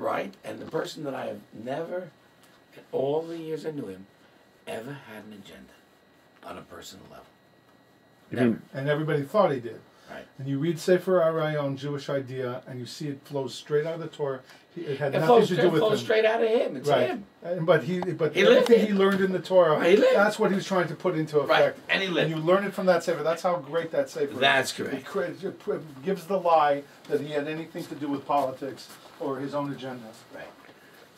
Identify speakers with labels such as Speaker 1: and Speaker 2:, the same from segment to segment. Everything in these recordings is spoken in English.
Speaker 1: Right, and the person that I have never, in all the years I knew him, ever had an agenda on a personal level. Never.
Speaker 2: And everybody thought he did.
Speaker 1: Right.
Speaker 2: And you read Sefer Arayon, Jewish Idea, and you see it flows straight out of the Torah. It had nothing to do with him.
Speaker 1: It flows straight out of him. It's him.
Speaker 2: But everything he learned in the Torah, that's what he was trying to put into effect.
Speaker 1: Right. And he lived.
Speaker 2: And you learn it from that Sefer. That's how great that Sefer is.
Speaker 1: That's correct.
Speaker 2: It gives the lie that he had anything to do with politics or his own agenda.
Speaker 1: Right.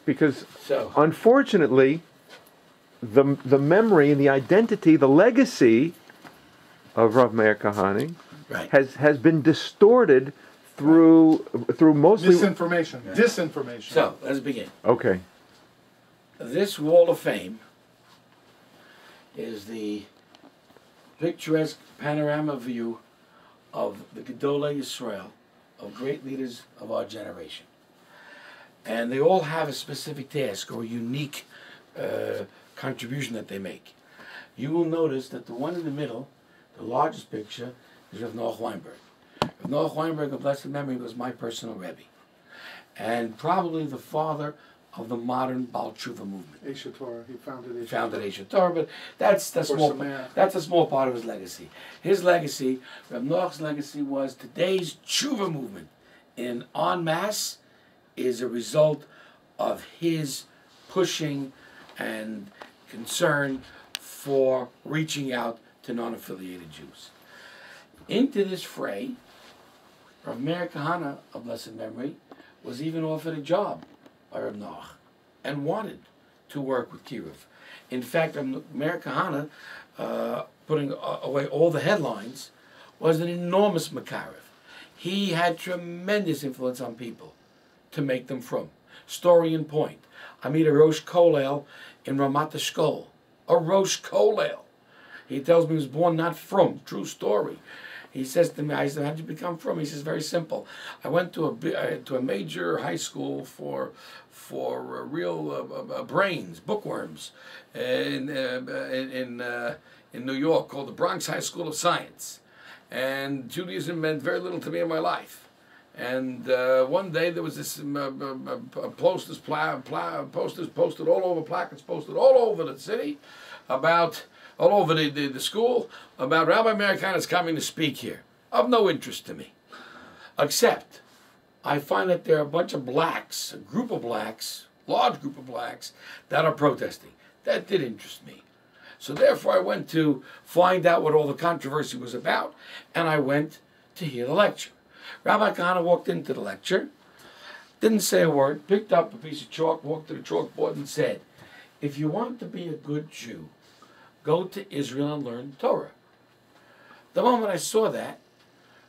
Speaker 3: Because, unfortunately, the memory and the identity, the legacy of Rav Meir Kahane has been distorted through mostly
Speaker 2: misinformation, disinformation.
Speaker 1: So let's begin.
Speaker 3: Okay.
Speaker 1: This Wall of Fame is the picturesque panorama view of the Gedolei Yisrael, of great leaders of our generation. And they all have a specific task or a unique contribution that they make. You will notice that the one in the middle, the largest picture, is Rav Noach Weinberg. Rav Noach Weinberg, of blessed memory, was my personal Rebbe, and probably the father of the modern Baal Tshuva movement.
Speaker 2: Eish Torah, he founded
Speaker 1: Eish Torah, but that's a small part of his legacy. His legacy, Rav Noach's legacy, was today's Tshuva movement en masse is a result of his pushing and concern for reaching out to non-affiliated Jews. Into this fray, Rav Meir Kahane, of blessed memory, was even offered a job by Rav Noach and wanted to work with Kiruv. In fact, Rav Meir Kahane, putting away all the headlines, was an enormous makarev. He had tremendous influence on people to make them from. Story in point. I meet a Rosh Kolel in Ramat Eshkol. A Rosh Kolel. He tells me he was born not from. True story. He says to me, I said, how did you become from? He says, very simple. I went to a major high school for real brains, bookworms, in New York, called the Bronx High School of Science. And Judaism meant very little to me in my life. And one day there was this posters posted all over, placards posted all over the city, all over the school, about Rabbi Meir Kahane is coming to speak here. Of no interest to me. Except, I find that there are a bunch of blacks, a group of blacks, large group of blacks, that are protesting. That did interest me. So therefore I went to find out what all the controversy was about, and I went to hear the lecture. Rabbi Kahane walked into the lecture, didn't say a word, picked up a piece of chalk, walked to the chalkboard and said, if you want to be a good Jew, go to Israel and learn Torah. The moment I saw that,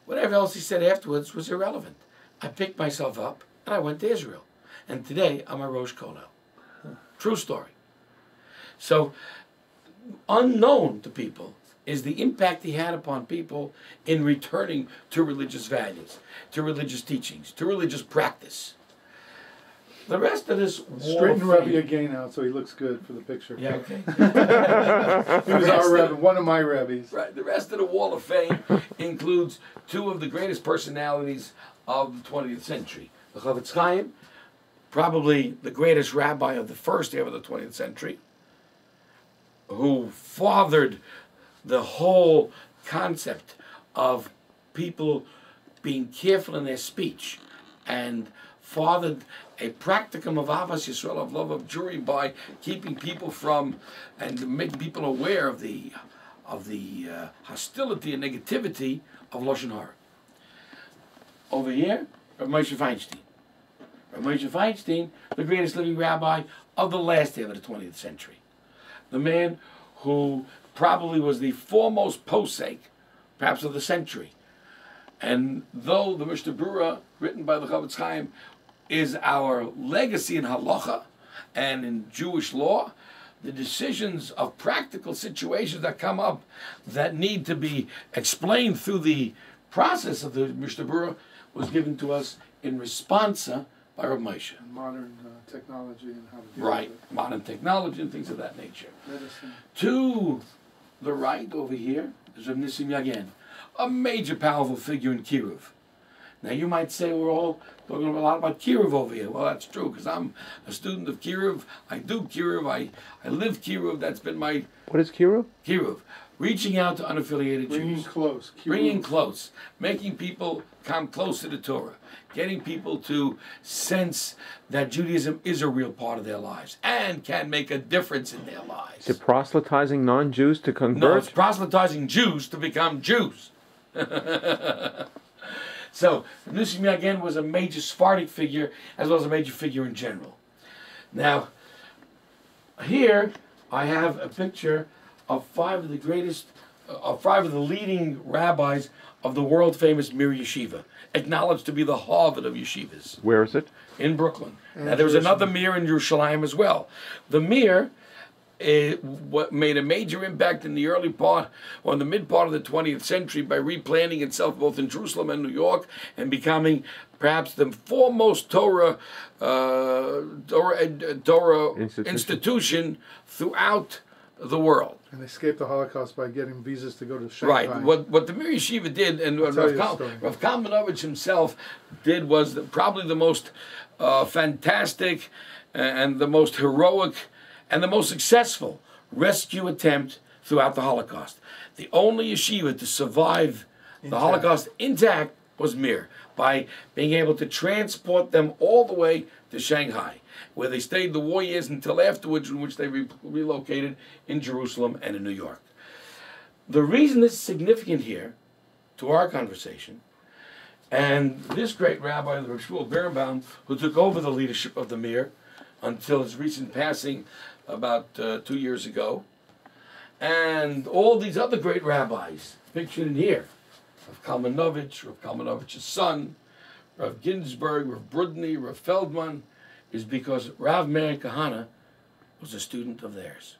Speaker 1: whatever else he said afterwards was irrelevant. I picked myself up and I went to Israel. And today I'm a Rosh Kolel. True story. So, unknown to people is the impact he had upon people in returning to religious values, to religious teachings, to religious practice. The rest of this
Speaker 2: straighten Rabbi again out so he looks good for the picture.
Speaker 1: Yeah, okay.
Speaker 2: He was our Rebbe, one of my Rebbes.
Speaker 1: Right. The rest of the Wall of Fame includes two of the greatest personalities of the 20th century. The Chofetz Chaim, probably the greatest rabbi of the first half of the 20th century, who fathered the whole concept of people being careful in their speech, and fathered a practicum of Avas Yisrael, of love of Jewry, by keeping people from and making people aware of the hostility and negativity of Lashon Hara. Over here, Rav Moshe Feinstein. Rav Moshe Feinstein, the greatest living rabbi of the last half of the 20th century. The man who probably was the foremost posek, perhaps of the century. And though the Mishnah Berurah, written by the Chofetz Chaim, is our legacy in halacha and in Jewish law, the decisions of practical situations that come up that need to be explained through the process of the Mishnah Berurah was given to us in responsa by Rav Moshe.
Speaker 2: Modern technology and how to deal
Speaker 1: right,
Speaker 2: with it.
Speaker 1: Modern technology and things of that nature.
Speaker 2: Medicine.
Speaker 1: To the right over here is Rav Nissim Yagen, a major powerful figure in Kiruv. Now you might say we're all talking a lot about Kiruv over here. Well, that's true, because I'm a student of Kiruv. I do Kiruv. I live Kiruv. That's been my...
Speaker 3: What is Kiruv?
Speaker 1: Kiruv. Reaching out to unaffiliated
Speaker 2: Bringing
Speaker 1: Jews.
Speaker 2: close.
Speaker 1: Bringing close. Making people come close to the Torah. Getting people to sense that Judaism is a real part of their lives and can make a difference in their lives.
Speaker 3: Is it proselytizing non-Jews to convert?
Speaker 1: No, it's proselytizing Jews to become Jews. So, Nusimi again was a major Sephardic figure as well as a major figure in general. Now, here I have a picture of five of the leading rabbis of the world-famous Mir Yeshiva, acknowledged to be the Harvard of yeshivas.
Speaker 3: Where is it?
Speaker 1: In Brooklyn. Now, there was another Mir in Yerushalayim as well. The Mir made a major impact in the early part, or in the mid part of the 20th century, by replanting itself both in Jerusalem and New York, and becoming perhaps the foremost Torah institution throughout the world.
Speaker 2: And they escaped the Holocaust by getting visas to go to Shanghai.
Speaker 1: Right. What the Mir Yeshiva did, and what Rav Kalmanovich himself did, was probably the most fantastic and the most heroic and the most successful rescue attempt throughout the Holocaust. The only yeshiva to survive the Holocaust intact was Mir, by being able to transport them all the way to Shanghai, where they stayed the war years until afterwards, in which they relocated in Jerusalem and in New York. The reason this is significant here, to our conversation, and this great rabbi, the Rav Shmuel Birnbaum, who took over the leadership of the Mir until his recent passing about 2 years ago, and all these other great rabbis pictured in here, Rav Kalmanovich's son, Rav Ginsburg, Rav Brudny, Rav Feldman, is because Rav Meir Kahane was a student of theirs.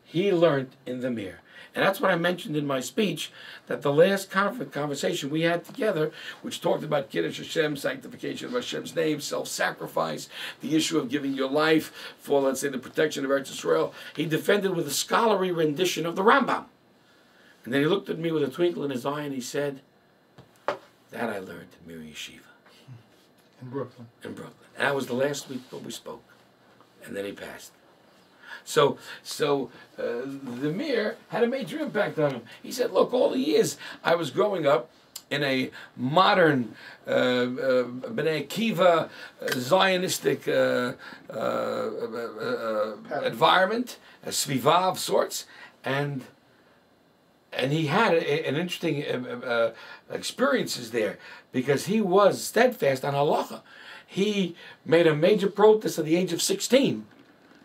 Speaker 1: He learned in the Mir. And that's what I mentioned in my speech, that the last conversation we had together, which talked about Kiddush Hashem, sanctification of Hashem's name, self-sacrifice, the issue of giving your life for, let's say, the protection of Eretz Yisrael, he defended with a scholarly rendition of the Rambam. And then he looked at me with a twinkle in his eye and he said, that I learned at Mir Yeshiva.
Speaker 2: In Brooklyn.
Speaker 1: In Brooklyn. And that was the last week that we spoke. And then he passed. So the Mir had a major impact on him. He said, look, all the years I was growing up in a modern B'nai Akiva Zionistic environment, a sviva of sorts, and he had an interesting experiences there, because he was steadfast on halacha. He made a major protest at the age of 16.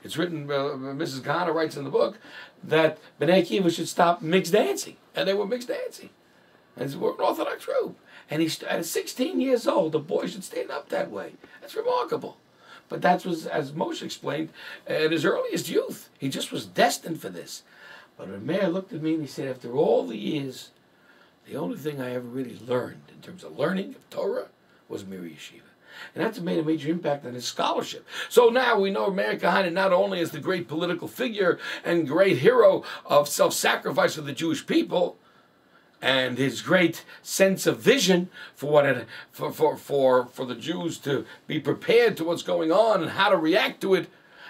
Speaker 1: It's written, Mrs. Kahane writes in the book, that B'nai Akiva should stop mixed dancing. And they were mixed dancing. And we're an Orthodox group. And at 16 years old, the boy should stand up that way. That's remarkable. But that was, as Moshe explained, at his earliest youth. He just was destined for this. But Rav Meir looked at me and he said, after all the years, the only thing I ever really learned in terms of learning of Torah was Mir Yeshiva. And that's made a major impact on his scholarship. So now we know Meir Kahane not only as the great political figure and great hero of self-sacrifice for the Jewish people, and his great sense of vision for the Jews to be prepared to what's going on and how to react to it,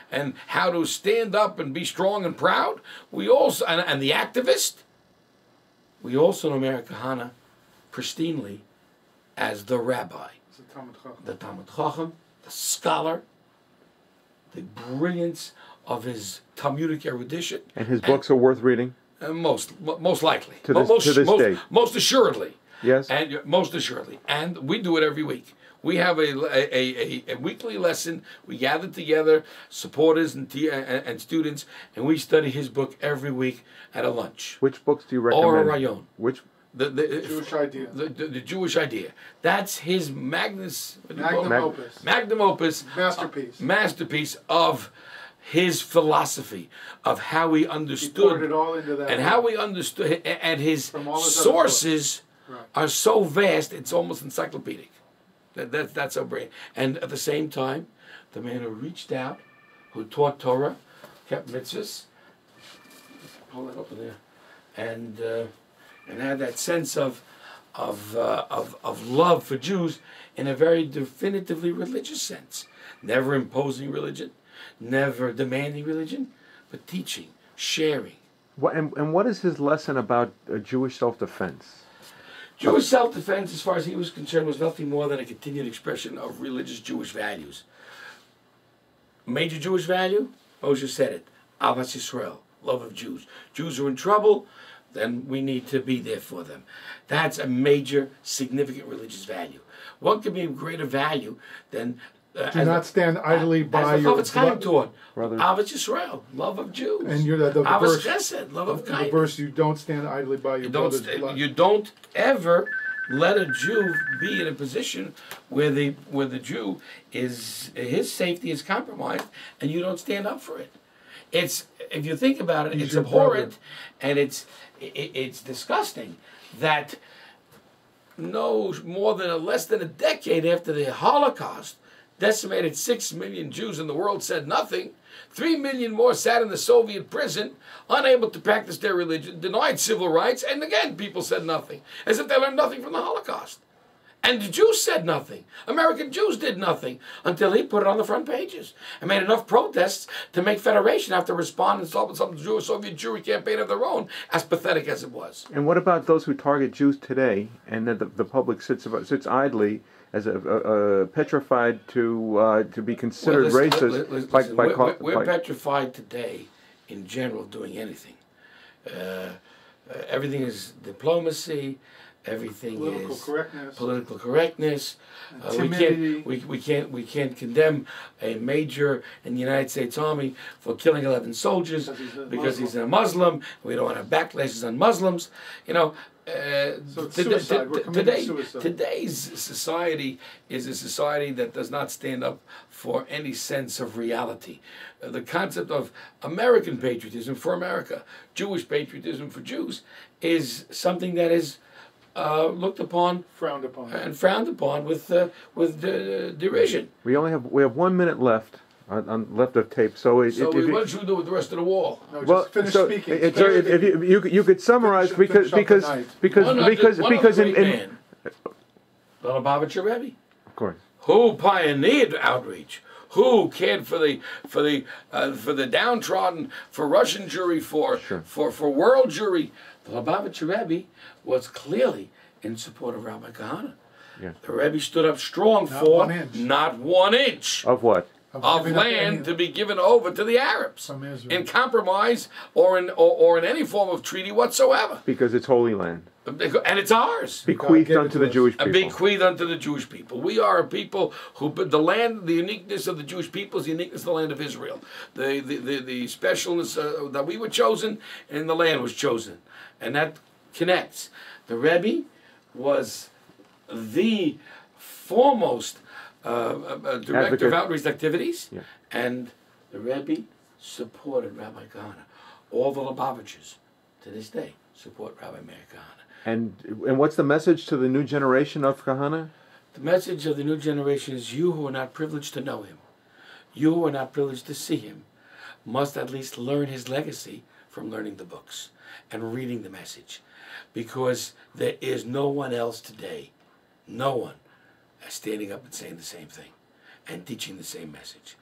Speaker 1: and how to stand up and be strong and proud. We also, and the activist, we also know Meir Kahane pristinely as the rabbi. The Talmud Chacham, the scholar, the brilliance of his Talmudic erudition. And his
Speaker 3: books are worth reading?
Speaker 1: Most likely.
Speaker 3: To this day.
Speaker 1: Most assuredly.
Speaker 3: Yes.
Speaker 1: And most assuredly. And we do it every week. We have a weekly lesson. We gather together, supporters and students, and we study his book every week at a lunch.
Speaker 3: Which books do you recommend?
Speaker 1: Or a rayon.
Speaker 3: Which?
Speaker 1: The
Speaker 2: Jewish idea.
Speaker 1: The Jewish idea. That's his magnum
Speaker 2: opus.
Speaker 1: Magnum opus. Masterpiece of his philosophy, of how he understood. He
Speaker 2: poured it all into that.
Speaker 1: And how he understood, and his sources are so vast, it's almost encyclopedic. That's so brilliant. And at the same time, the man who reached out, who taught Torah, kept mitzvahs, pull that up in there, and had that sense of of love for Jews in a very definitively religious sense. Never imposing religion, never demanding religion, but teaching, sharing.
Speaker 3: And what is his lesson about Jewish self-defense?
Speaker 1: Jewish self-defense, as far as he was concerned, was nothing more than a continued expression of religious Jewish values. Major Jewish value, Moshe said it, Ahavas Yisrael, love of Jews. Jews are in trouble, then we need to be there for them. That's a major, significant religious value. What could be of greater value than...
Speaker 2: Do not stand idly by your...
Speaker 1: As the Chaim taught,
Speaker 3: Brothers.
Speaker 1: Ahavas Yisrael, love of Jews.
Speaker 2: And you're the
Speaker 1: Ahavas
Speaker 2: verse,
Speaker 1: Chesed, love of
Speaker 2: the
Speaker 1: kindness.
Speaker 2: verse, you don't stand idly by your brother's blood.
Speaker 1: You don't ever let a Jew be in a position where the Jew is, his safety is compromised, and you don't stand up for it. It's, if you think about it,
Speaker 2: He's
Speaker 1: it's
Speaker 2: your
Speaker 1: abhorrent,
Speaker 2: brother.
Speaker 1: and it's disgusting that no more than less than a decade after the Holocaust decimated 6 million Jews in the world, said nothing. 3 million more sat in the Soviet prison, unable to practice their religion, denied civil rights, and again, people said nothing, as if they learned nothing from the Holocaust. And the Jews said nothing. American Jews did nothing until he put it on the front pages and made enough protests to make Federation have to respond and start with some Soviet Jewry campaign of their own, as pathetic as it was.
Speaker 3: And what about those who target Jews today, and that the public sits idly as petrified to be considered racist?
Speaker 1: We're petrified today, in general, of doing anything. Everything is diplomacy. Everything
Speaker 2: Political
Speaker 1: is
Speaker 2: correctness.
Speaker 1: Political correctness.
Speaker 2: Timidity.
Speaker 1: We can't condemn a major in the United States Army for killing 11 soldiers because he's a Muslim. We don't want to backlashes on Muslims. You know.
Speaker 2: So it's suicide. We're committing suicide.
Speaker 1: Today's society is a society that does not stand up for any sense of reality. The concept of American patriotism for America, Jewish patriotism for Jews, is something that is looked upon,
Speaker 2: frowned upon
Speaker 1: with derision.
Speaker 3: We have 1 minute left on left of tape. So
Speaker 1: what should we do with the rest of the wall?
Speaker 2: No, just finish speaking.
Speaker 3: If you could summarize because
Speaker 1: in man, the Lubavitcher Rebbe,
Speaker 3: of course,
Speaker 1: who pioneered outreach, who cared for the downtrodden, for Russian Jewry, for world Jewry. The Lubavitcher Rebbe was clearly in support of Rabbi Kahane.
Speaker 3: Yeah.
Speaker 1: The Rebbe stood up strong not 1 inch
Speaker 3: of what?
Speaker 1: Of land to be given over to the Arabs in compromise or in any form of treaty whatsoever.
Speaker 3: Because it's holy land.
Speaker 1: And it's ours.
Speaker 3: Bequeathed unto the Jewish people.
Speaker 1: Bequeathed unto the Jewish people. We are a people who, the land, the uniqueness of the Jewish people is the uniqueness of the land of Israel. The specialness that we were chosen and the land was chosen. And that connects. The Rebbe was the foremost director of outreach activities, and the Rebbe supported Rabbi Kahane. All the Lubavitchers to this day support Rabbi Meir Kahane.
Speaker 3: And what's the message to the new generation of Kahane?
Speaker 1: The message of the new generation is you who are not privileged to know him, you who are not privileged to see him, must at least learn his legacy from learning the books and reading the message. Because there is no one else today, no one, standing up and saying the same thing and teaching the same message.